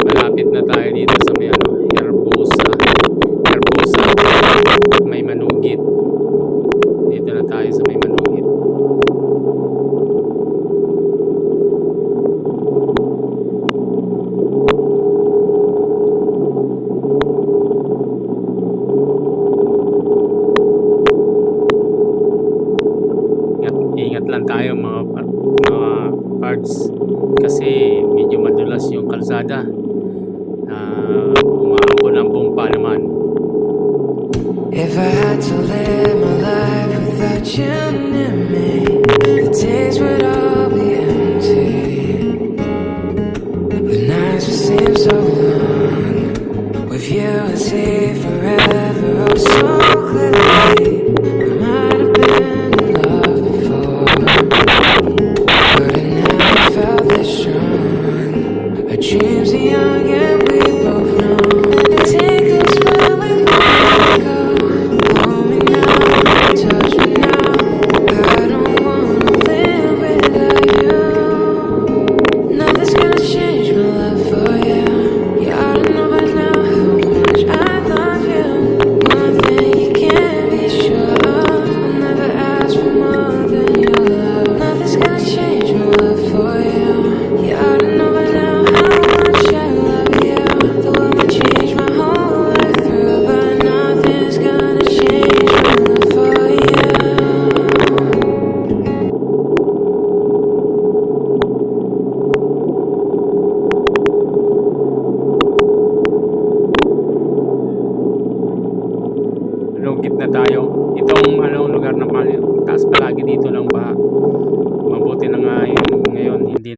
Malapit na tayo dito sa may Herbosa. May Manugit. Dito na tayo sa may Manugit. Ingat lang tayo mga parts kasi medyo madulas yung kalsada. Umaambon ang bumpa naman. If I had to live my life without you near me, the days would all be empty. The nights would seem so long. With you I see forever, oh so clearly. I might have been in love before, but I never felt this strong. Our dreams are young and we both know they take us where we wanna go. Hold me now, touch me now. I don't wanna live without you. Nothing's gonna change my love for you. You ought to know by now how much I love you. One thing you can't be sure of, I'll never ask for more than your love. Nothing's gonna change my love for you. You ought to know by now how much I love you. The world might change my whole life through, but nothing's gonna change my love for you. Manugit na tayo. Itong lugar na taas palagi dito lang ba. Mabuti na nga ngayon hindi